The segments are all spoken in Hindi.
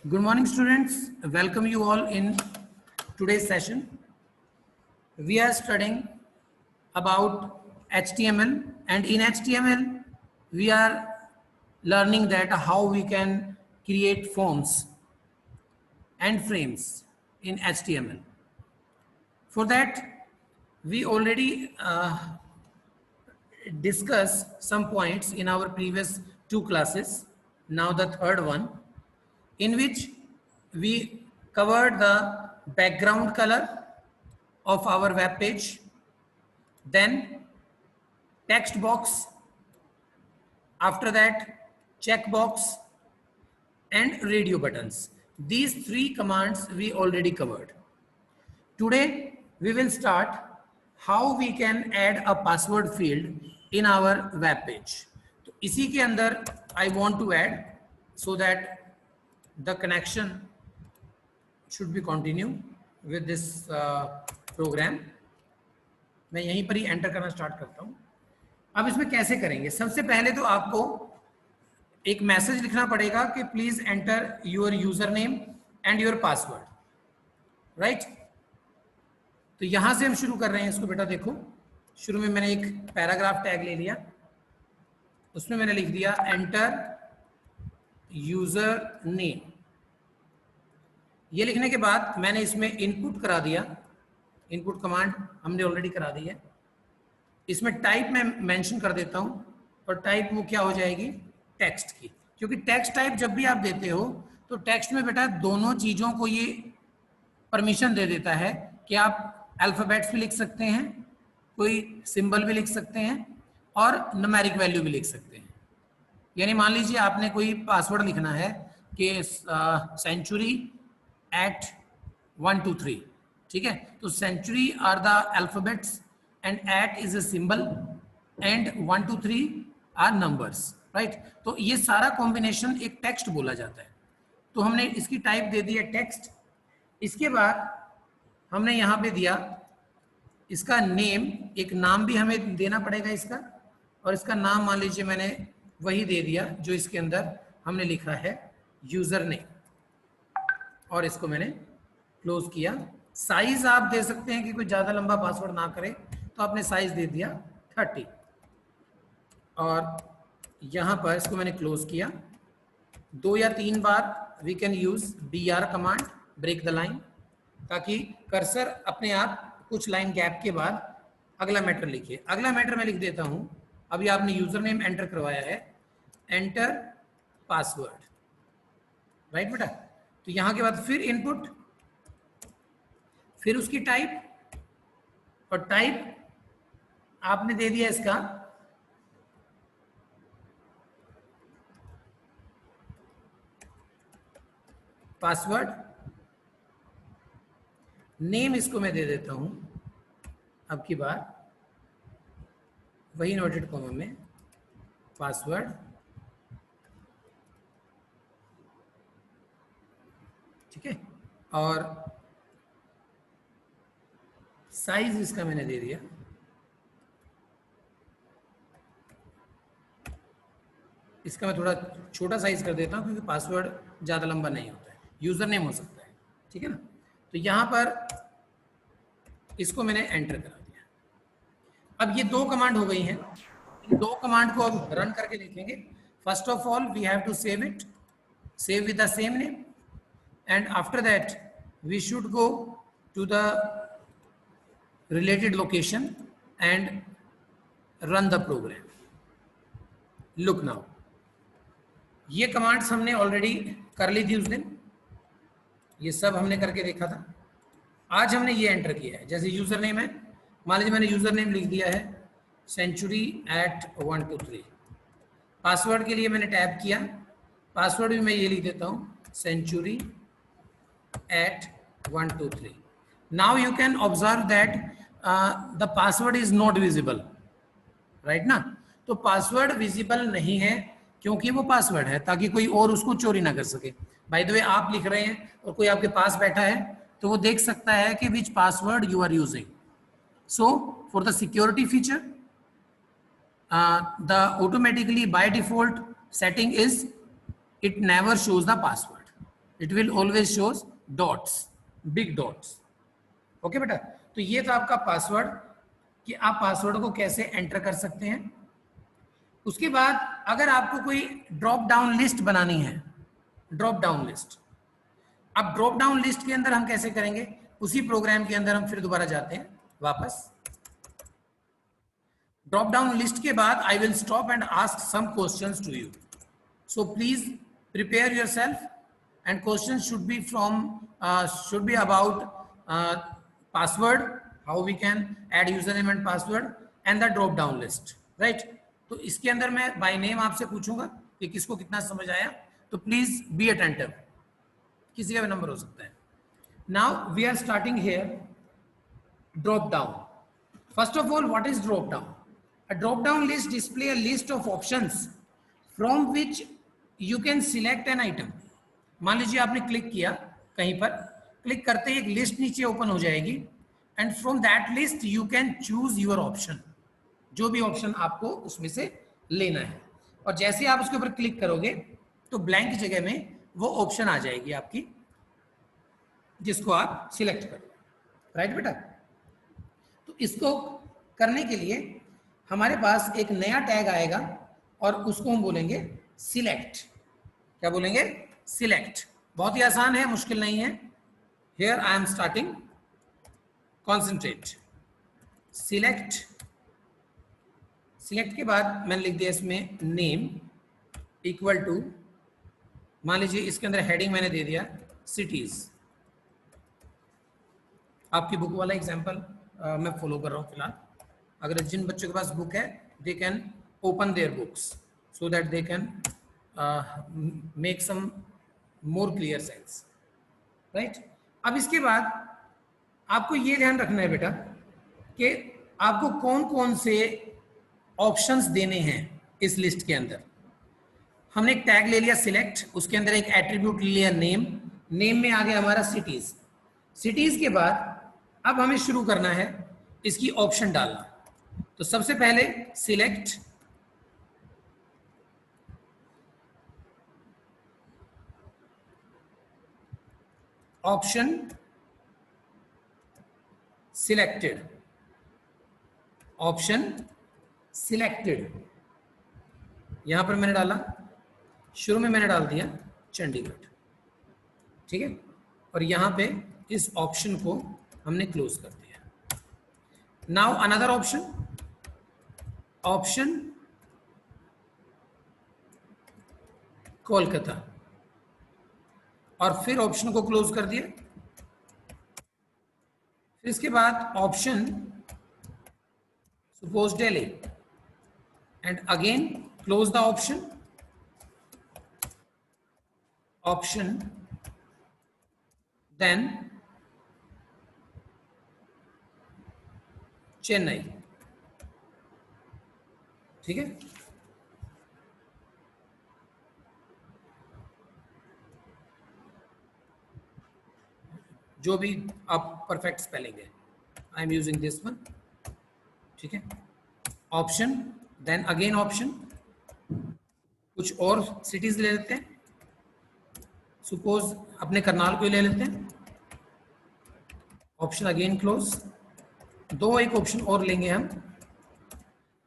Good morning, students. Welcome you all in today's session. We are studying about HTML, and in HTML, we are learning that how we can create forms and frames in HTML. For that, we already discussed some points in our previous two classes. Now the third one, in which we covered the background color of our web page, then text box, after that checkbox and radio buttons. These three commands we already covered. Today we will start how we can add a password field in our web page. तो इसी के अंदर I want to add so that the connection should be continue with this program. मैं यहीं पर ही एंटर करना स्टार्ट करता हूं. अब इसमें कैसे करेंगे? सबसे पहले तो आपको एक मैसेज लिखना पड़ेगा कि please enter your user name and your password, right? तो यहां से हम शुरू कर रहे हैं इसको. बेटा देखो, शुरू में मैंने एक पैराग्राफ टैग ले लिया, उसमें मैंने लिख दिया एंटर यूजर नेम. ये लिखने के बाद मैंने इसमें इनपुट करा दिया. इनपुट कमांड हमने ऑलरेडी करा दी है. इसमें टाइप मैं मेंशन कर देता हूं, और टाइप वो क्या हो जाएगी? टेक्स्ट की. क्योंकि टेक्स्ट टाइप जब भी आप देते हो तो टेक्स्ट में बेटा दोनों चीजों को ये परमिशन दे देता है कि आप अल्फाबेट्स भी लिख सकते हैं, कोई सिंबल भी लिख सकते हैं, और न्यूमेरिक वैल्यू भी लिख सकते हैं. यानी मान लीजिए आपने कोई पासवर्ड लिखना है कि सेंचुरी at 1 2 3, ठीक है? तो century are the alphabets and at is a symbol and 1 2 3 are numbers, right? तो ये सारा कॉम्बिनेशन एक टेक्स्ट बोला जाता है. तो हमने इसकी टाइप दे दी है टेक्स्ट. इसके बाद हमने यहाँ पे दिया इसका नेम. एक नाम भी हमें देना पड़ेगा इसका, और इसका नाम मान लीजिए मैंने वही दे दिया जो इसके अंदर हमने लिखा है यूजर नेम, और इसको मैंने क्लोज किया. साइज आप दे सकते हैं कि कोई ज़्यादा लंबा पासवर्ड ना करे, तो आपने साइज दे दिया 30, और यहाँ पर इसको मैंने क्लोज किया. 2 या 3 बार we can use BR command, break the line, ताकि कर्सर अपने आप कुछ लाइन गैप के बाद अगला मैटर लिखे. अगला मैटर मैं लिख देता हूँ. अभी आपने यूजर नेम एंटर करवाया है, एंटर पासवर्ड, राइट बेटा? तो यहां के बाद फिर इनपुट, फिर उसकी टाइप, और टाइप आपने दे दिया इसका पासवर्ड. नेम इसको मैं दे देता हूं अब की बार वही नोटेड कॉमा में, पासवर्ड, ठीक है? और साइज इसका मैंने दे दिया. इसका मैं थोड़ा छोटा साइज कर देता हूं क्योंकि पासवर्ड ज़्यादा लंबा नहीं होता है, यूज़र नेम हो सकता है, ठीक है ना? तो यहाँ पर इसको मैंने एंटर करा दिया. अब ये 2 कमांड हो गई हैं. इन 2 कमांड को अब रन करके देखेंगे. First of all we have to save it, save with the same name, and after that we should go to the related location and run the program. Look now, ये कमांड्स हमने ऑलरेडी कर ली थी उस दिन, ये सब हमने करके देखा था. आज हमने ये एंटर किया है. जैसे यूजर नेम है, मान लीजिए मैंने यूजर नेम लिख दिया है सेंचुरी at 1 2 3. पासवर्ड के लिए मैंने टैब किया. पासवर्ड भी मैं ये लिख देता हूँ century at 1 2 3. Now you can observe that the password is not visible, right ना? तो पासवर्ड विजिबल नहीं है क्योंकि वो पासवर्ड है, ताकि कोई और उसको चोरी ना कर सके. बाय द वे आप लिख रहे हैं और कोई आपके पास बैठा है तो वो देख सकता है कि which password you are using. So for the security feature, the automatically by default setting is it never shows the password. It will always shows dots, big dots. Okay बेटा, तो ये था आपका पासवर्ड कि आप पासवर्ड को कैसे एंटर कर सकते हैं। उसके बाद अगर आपको कोई ड्रॉप डाउन लिस्ट बनानी है, ड्रॉप डाउन लिस्ट, अब ड्रॉप डाउन लिस्ट के अंदर हम कैसे करेंगे, उसी प्रोग्राम के अंदर हम फिर दोबारा जाते हैं वापस। ड्रॉप डाउन लिस्ट के बाद I will stop and ask some questions to you, so please prepare yourself and questions should be about password, how we can add username and password and the drop down list, right? तो इसके अंदर मैं बाय नेम आपसे पूछूंगा कि किसको कितना समझ आया, तो प्लीज बी अटेंटिव, किसी का भी नंबर हो सकता है। Now we are starting here drop down. First of all, what is drop down? A drop down list display a list of options from which you can select an item. मान लीजिए आपने क्लिक किया कहीं पर, क्लिक करते ही एक लिस्ट नीचे ओपन हो जाएगी and from that list you can choose your option, जो भी ऑप्शन आपको उसमें से लेना है। और जैसे आप उसके ऊपर क्लिक करोगे तो ब्लैंक जगह में वो ऑप्शन आ जाएगी आपकी, जिसको आप सिलेक्ट करो, राइट बेटा? तो इसको करने के लिए हमारे पास एक नया टैग आएगा और उसको हम बोलेंगे सिलेक्ट। क्या बोलेंगे? सिलेक्ट। बहुत ही आसान है, मुश्किल नहीं है। Here I am starting, concentrate, select, select के बाद मैंने लिख दिया इसमें name equal to, मान लीजिए इसके अंदर हेडिंग मैंने दे दिया cities। आपकी बुक वाला एग्जांपल मैं फॉलो कर रहा हूँ फिलहाल। अगर जिन बच्चों के पास बुक है, they can open their books so that they can make some more clear sense, right? अब इसके बाद आपको ये ध्यान रखना है बेटा कि आपको कौन कौन से ऑप्शंस देने हैं इस लिस्ट के अंदर। हमने एक टैग ले लिया सिलेक्ट, उसके अंदर एक एट्रीब्यूट ले लिया नेम, नेम में आ गया हमारा सिटीज। सिटीज के बाद अब हमें शुरू करना है इसकी ऑप्शन डालना। तो सबसे पहले select, option selected, option selected, यहां पर मैंने डाला, शुरू में मैंने डाल दिया चंडीगढ़, ठीक है? और यहां पे इस ऑप्शन को हमने क्लोज कर दिया। Now another option, option Kolkata, और फिर ऑप्शन को क्लोज कर दिया। फिर इसके बाद option suppose Delhi and again close the option, option then Chennai, ठीक है? जो भी आप परफेक्ट स्पेलिंग है, I am using this one, ठीक है? ऑप्शन देन अगेन ऑप्शन, कुछ और सिटीज ले लेते हैं, सपोज अपने करनाल को ले लेते हैं, ऑप्शन अगेन क्लोज। दो एक ऑप्शन और लेंगे हम,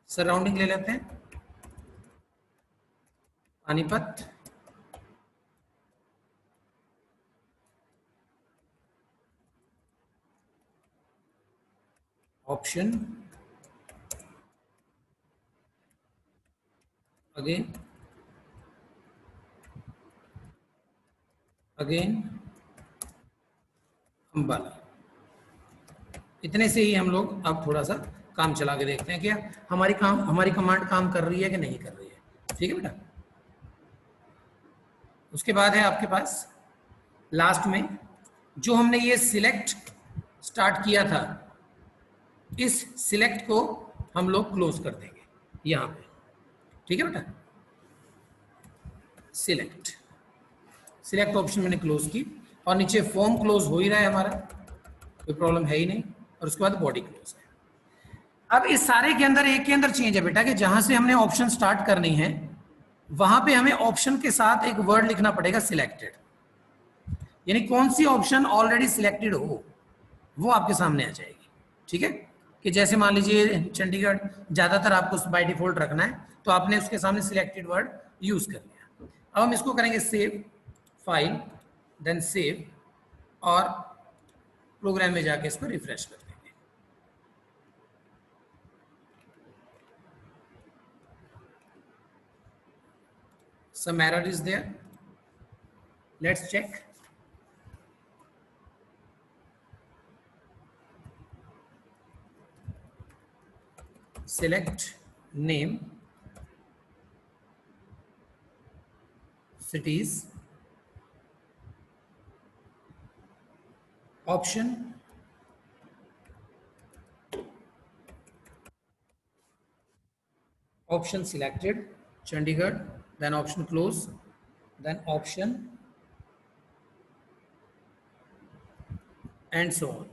सराउंडिंग ले लेते हैं, पानीपत, ऑप्शन अगेन अंबाला। इतने से ही हम लोग अब थोड़ा सा काम चला के देखते हैं कि हमारी कमांड काम कर रही है कि नहीं कर रही है, ठीक है बेटा? उसके बाद है आपके पास लास्ट में जो हमने ये सिलेक्ट स्टार्ट किया था, इस सिलेक्ट को हम लोग क्लोज कर देंगे यहां पे, ठीक है बेटा? सिलेक्ट ऑप्शन मैंने क्लोज की और नीचे फॉर्म क्लोज हो ही रहा है हमारा, कोई प्रॉब्लम है ही नहीं। और उसके बाद बॉडी क्लोज है। अब इस सारे के अंदर एक के अंदर चेंज है बेटा कि जहां से हमने ऑप्शन स्टार्ट करनी है वहां पे हमें ऑप्शन के साथ एक वर्ड लिखना पड़ेगा सिलेक्टेड। यानी कौन सी ऑप्शन ऑलरेडी सिलेक्टेड हो वो आपके सामने आ जाएगी। ठीक है, कि जैसे मान लीजिए चंडीगढ़ ज़्यादातर आपको बाय डिफॉल्ट रखना है, तो आपने उसके सामने सिलेक्टेड वर्ड यूज कर लिया। अब हम इसको करेंगे सेव फाइल, देन सेव, और प्रोग्राम में जाके इसको रिफ्रेश कर देंगे। Some error is there, let's check. Select name, cities, option, option selected Chandigarh, then option close, then option, and so on.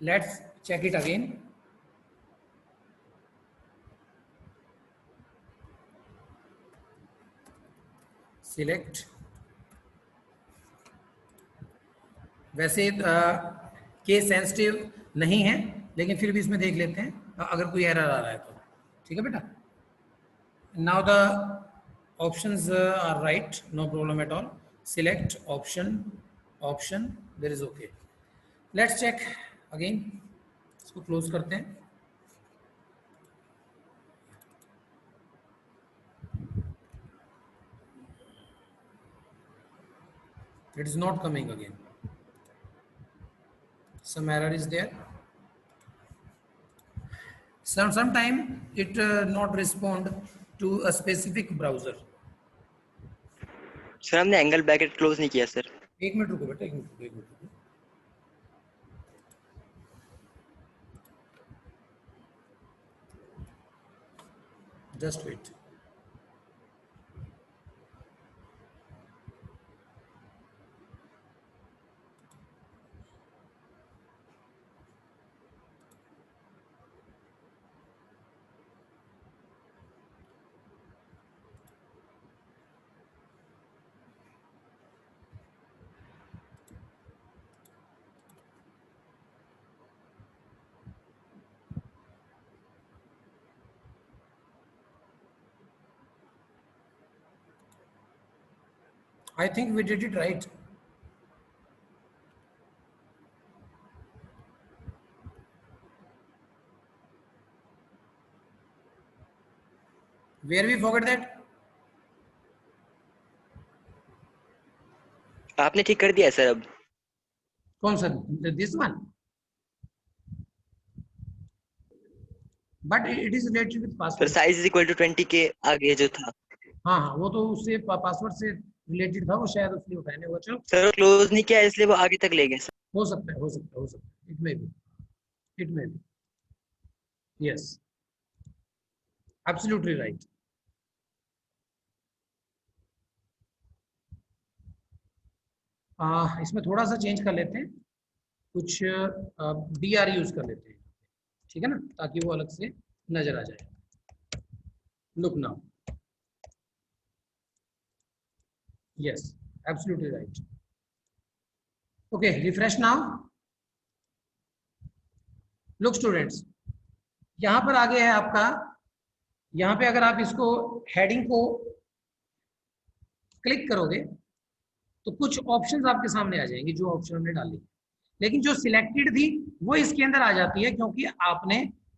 Let's check it again. Select, वैसे केस सेंसिटिव नहीं है, लेकिन फिर भी इसमें देख लेते हैं अगर कोई एरर आ रहा है तो। ठीक है बेटा, now the options are right, no problem at all. Select option, option, there is okay. Let's check again, इसको क्लोज करते हैं। It is not coming again. Some error is there. Sometime it not respond to a specific browser. Sir हमने एंगल ब्रैकेट क्लोज नहीं किया सर। एक मिनट रुको बेटा, एक मिनट रुको। Just wait. I think we did it right. Where we forgot that? आपने ठीक कर दिया है सर अब। कौन सा? This one. But it is related with sir password. Size is equal to 20 के आगे जो था। हाँ हाँ, वो तो उससे पासवर्ड से रिलेटेड था, वो शायद उसलिए उठाने हुआ। चलो सर क्लोज नहीं किया इसलिए वो आगे तक ले गए सर। हो सकता है, हो सकता है, हो सकता है। It may be yes, absolutely right. इसमें थोड़ा सा चेंज कर लेते हैं, कुछ DR यूज कर लेते हैं। ठीक है ना, ताकि वो अलग से नजर आ जाए। Look now, yes, absolutely right. Okay, refresh now. Look students, यहां पर आगे है आपका, यहां पे अगर आप इसको हेडिंग को क्लिक करोगे तो कुछ ऑप्शंस आपके सामने आ जाएंगे, जो ऑप्शन हमने डाली। लेकिन जो सिलेक्टेड थी वो इसके अंदर आ जाती है, क्योंकि आपने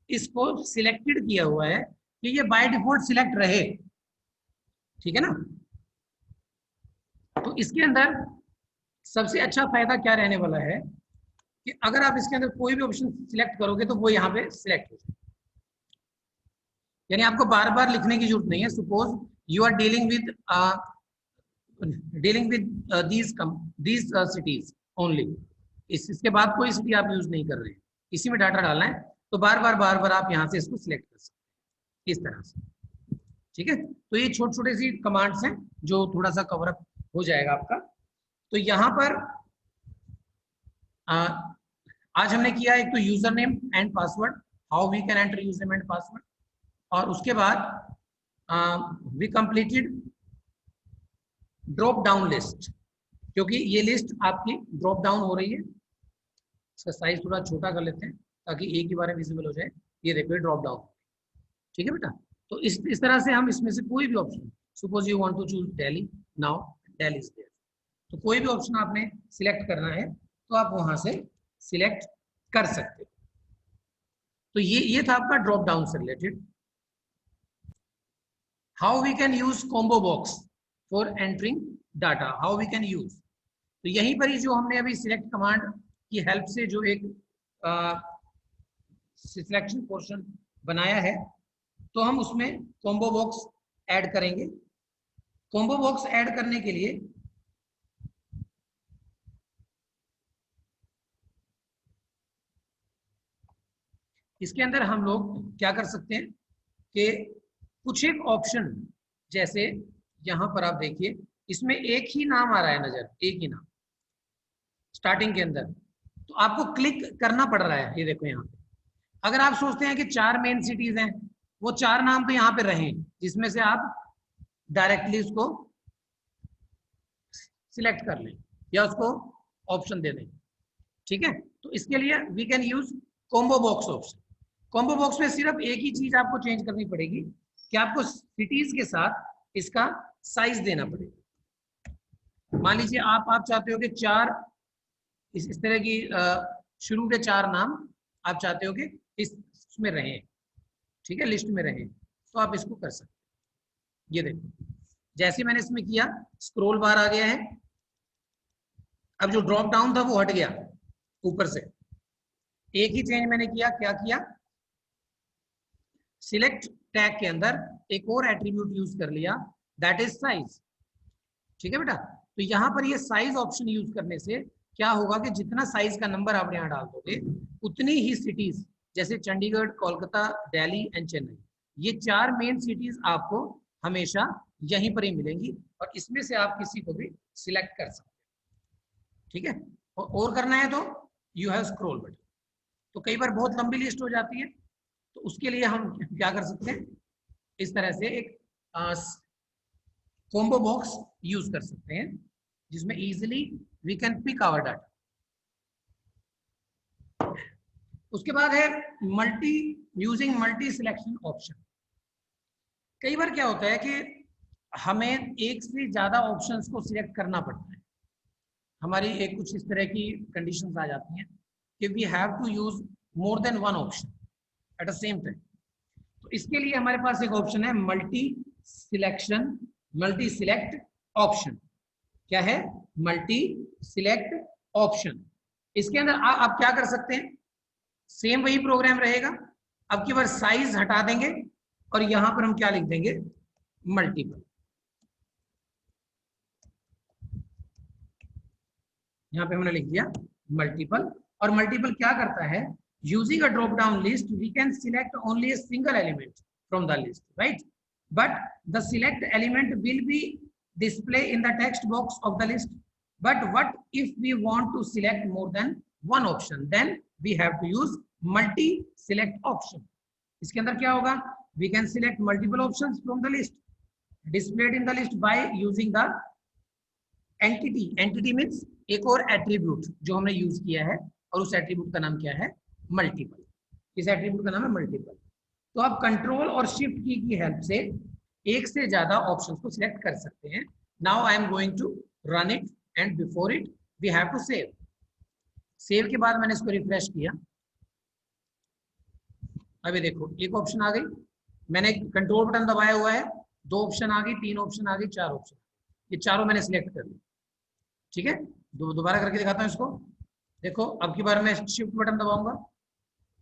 इसको सिलेक्टेड किया हुआ है कि ये बाय डिफॉल्ट सिलेक्ट रहे। ठीक है ना, तो इसके अंदर सबसे अच्छा फायदा क्या रहने वाला है कि अगर आप इसके अंदर कोई भी ऑप्शन सिलेक्ट करोगे तो वो यहाँ पे सिलेक्ट हो जाए, यानी आपको बार बार लिखने की जरूरत नहीं है। Suppose you are dealing with these cities only, इसके बाद कोई सिटी आप यूज नहीं कर रहे हैं, इसी में डाटा डालना है, तो बार बार आप यहाँ से इसको सिलेक्ट कर सकते हैं इस तरह से। ठीक है, तो ये छोटे छोटे सी कमांड्स हैं जो थोड़ा सा कवर अप हो जाएगा आपका। तो यहाँ पर आज हमने किया एक तो user name and password, how we can enter user name and password, और उसके बाद we completed drop down list, क्योंकि ये लिस्ट आपकी ड्रॉप डाउन हो रही है। इसका साइज थोड़ा छोटा कर लेते हैं ताकि एक ही बार में विजिबल हो जाए। ये देखो ड्रॉप डाउन, ठीक है बेटा। तो इस तरह से हम इसमें से कोई भी option, suppose you want to choose Delhi, now Delhi is there, तो कोई भी ऑप्शन आपने सिलेक्ट करना है तो आप वहां से सिलेक्ट कर सकते हो। तो ये था आपका ड्रॉप डाउन से रिलेटेड। How we can use combo box for entering data, how we can use, तो यहीं पर ही जो हमने अभी सिलेक्ट कमांड की हेल्प से जो एक सिलेक्शन पोर्शन बनाया है, तो हम उसमें कॉम्बो बॉक्स ऐड करेंगे। कॉम्बो बॉक्स ऐड करने के लिए इसके अंदर हम लोग क्या कर सकते हैं कि कुछ एक ऑप्शन, जैसे यहां पर आप देखिए इसमें एक ही नाम आ रहा है नजर, एक ही नाम स्टार्टिंग के अंदर, तो आपको क्लिक करना पड़ रहा है। ये देखो यहाँ पे अगर आप सोचते हैं कि 4 मेन सिटीज हैं, वो 4 नाम तो यहाँ पे रहें जिसमें से आप डायरेक्टली उसको सिलेक्ट कर लें या उसको ऑप्शन दे दें, ठीक है। तो इसके लिए we can use combo box option. Combo box में सिर्फ एक ही चीज आपको चेंज करनी पड़ेगी कि आपको सिटीज के साथ इसका साइज देना पड़ेगा। मान लीजिए आप चाहते हो कि 4 इस तरह की शुरू के 4 नाम आप चाहते हो कि इसमें रहें, ठीक है, लिस्ट में रहें, तो आप इसको कर सकते हैं। ये देखो जैसे मैंने इसमें किया स्क्रॉल बार आ गया है, अब जो ड्रॉप डाउन था वो हट गया ऊपर से। एक ही चेंज मैंने किया, क्या किया, सिलेक्ट टैग के अंदर एक और एट्रीब्यूट यूज कर लिया, दैट इज साइज, ठीक है बेटा। तो यहां पर ये साइज ऑप्शन यूज करने से क्या होगा कि जितना साइज का नंबर आप यहाँ डाल दोगे उतनी ही सिटीज, जैसे चंडीगढ़, कोलकाता, दिल्ली एंड चेन्नई, ये 4 मेन सिटीज आपको हमेशा यहीं पर ही मिलेंगी और इसमें से आप किसी को भी सिलेक्ट कर सकते हैं, ठीक है। और करना है तो यू हैव स्क्रॉल बटन। तो कई बार बहुत लंबी लिस्ट हो जाती है, तो उसके लिए हम क्या कर सकते हैं, इस तरह से एक कॉम्बो बॉक्स यूज कर सकते हैं जिसमें easily we can pick our data. उसके बाद है यूजिंग मल्टी सिलेक्शन ऑप्शन। कई बार क्या होता है कि हमें एक से ज्यादा ऑप्शंस को सिलेक्ट करना पड़ता है, हमारी एक कुछ इस तरह की कंडीशंस आ जाती हैं कि we have to use more than one option at the same time. तो इसके लिए हमारे पास एक ऑप्शन है मल्टी सिलेक्ट ऑप्शन। क्या है? Multi select option. इसके अंदर आप क्या कर सकते हैं, सेम वही प्रोग्राम रहेगा, अब की बार साइज हटा देंगे और यहां पर हम क्या लिख देंगे, मल्टीपल। यहां पे हमने लिख दिया मल्टीपल। और मल्टीपल क्या करता है, using a drop down list we can select only a single element from the list, right? But the select element will be displayed in the text box of the list. But what if we want to select more than one option? Then we have to use multi select option. इसके अंदर क्या होगा, we can select multiple options from the list displayed in the list by using the entity means एक और एट्रीब्यूट जो हमने यूज किया है, और उस एट्रीब्यूट का नाम क्या है, मल्टीपल। इस एट्रीब्यूट का नाम है मल्टीपल। तो आप कंट्रोल और शिफ्ट की हेल्प से एक से ज्यादा ऑप्शंस को सिलेक्ट कर सकते हैं। Now I am going to run it and before it we have to save. Save के बाद मैंने इसको रिफ्रेश किया, अभी देखो एक ऑप्शन आ गई, मैंने कंट्रोल बटन दबाया हुआ है, 2 ऑप्शन आ गई, 3 ऑप्शन आ गई, 4 ऑप्शन, ये चारों मैंने सिलेक्ट कर लिया, ठीक है। दोबारा करके दिखाता हूँ इसको। देखो अब की बार मैं शिफ्ट बटन दबाऊंगा,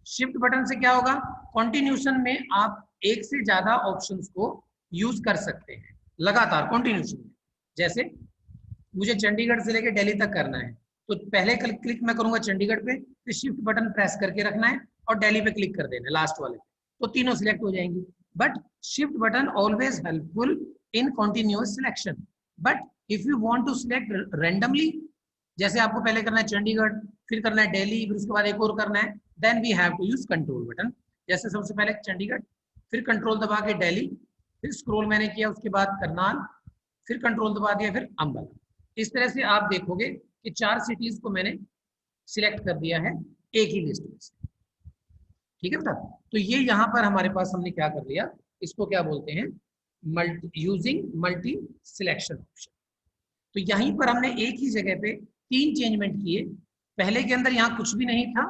शिफ्ट बटन से क्या होगा, कॉन्टिन्यूशन में आप एक से ज्यादा ऑप्शंस को यूज कर सकते हैं लगातार कॉन्टिन्यूशन में। जैसे मुझे चंडीगढ़ से लेकर दिल्ली तक करना है, तो पहले क्लिक मैं करूंगा चंडीगढ़ पे, फिर शिफ्ट बटन प्रेस करके रखना है और दिल्ली पे क्लिक कर देना है लास्ट वाले, तो तीनों सिलेक्ट हो जाएंगी। But shift button always helpful in continuous selection. But if you want to select randomly, जैसे आपको पहले करना है चंडीगढ़, फिर करना है दिल्ली, फिर उसके बाद एक और करना है, then we have to use control button. जैसे सबसे पहले चंडीगढ़, फिर कंट्रोल दबा के दिल्ली, फिर स्क्रॉल मैंने किया, उसके बाद करनाल, फिर कंट्रोल दबा दिया, फिर अंबाला। इस तरह से आप देखोगे कि 4 सिटीज को मैंने सिलेक्ट कर दिया है एक ही लिस्ट में से। ठीक है बेटा, तो ये यहाँ पर हमारे पास हमने क्या कर लिया, इसको क्या बोलते हैं, यूजिंग मल्टी सिलेक्शन ऑप्शन। तो यहीं पर हमने एक ही जगह पे 3 चेंजमेंट किए। पहले के अंदर यहाँ कुछ भी नहीं था,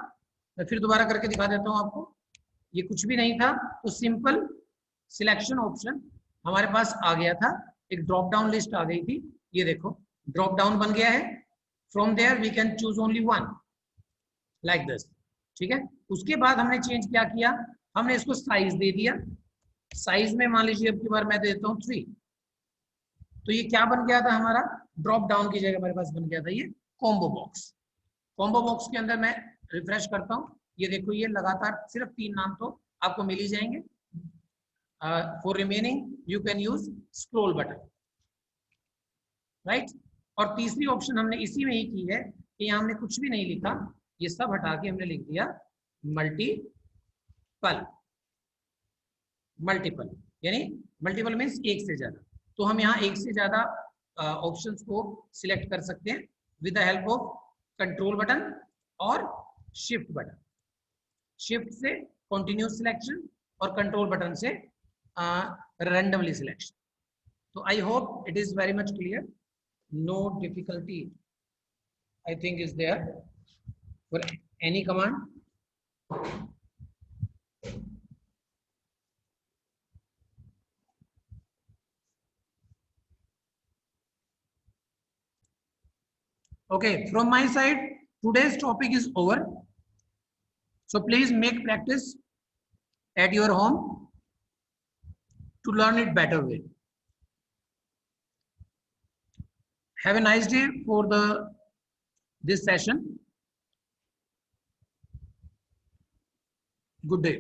मैं फिर दोबारा करके दिखा देता हूँ आपको, ये कुछ भी नहीं था, तो सिंपल सिलेक्शन ऑप्शन हमारे पास आ गया था, एक ड्रॉप डाउन लिस्ट आ गई थी, ये देखो ड्रॉप डाउन बन गया है, from there we can choose only one like this. ठीक है, उसके बाद हमने चेंज क्या किया, हमने इसको साइज दे दिया, साइज में मान लीजिए अब की बार मैं देता हूँ 3, तो ये क्या बन गया था हमारा, ड्रॉप डाउन की जगह हमारे पास बन गया था ये कॉम्बो बॉक्स। कॉम्बो बॉक्स के अंदर मैं रिफ्रेश करता हूँ, ये देखो ये लगातार सिर्फ 3 नाम तो आपको मिल ही जाएंगे। For remaining you can use scroll button, right. और तीसरी ऑप्शन हमने इसी में ही की है कि यहाँ हमने कुछ भी नहीं लिखा, ये सब हटा के हमने लिख दिया मल्टीपल। मल्टीपल यानी मल्टीपल मीन्स एक से ज्यादा, तो हम यहाँ एक से ज्यादा ऑप्शंस को सिलेक्ट कर सकते हैं with the help of control button और शिफ्ट बटन। शिफ्ट से कंटिन्यूस सिलेक्शन और कंट्रोल बटन से रैंडमली सिलेक्शन। तो I hope it is very much clear, no difficulty I think is there for any command. Okay, from my side, today's topic is over. So please make practice at your home to learn it better way. Have a nice day for this session. Good day.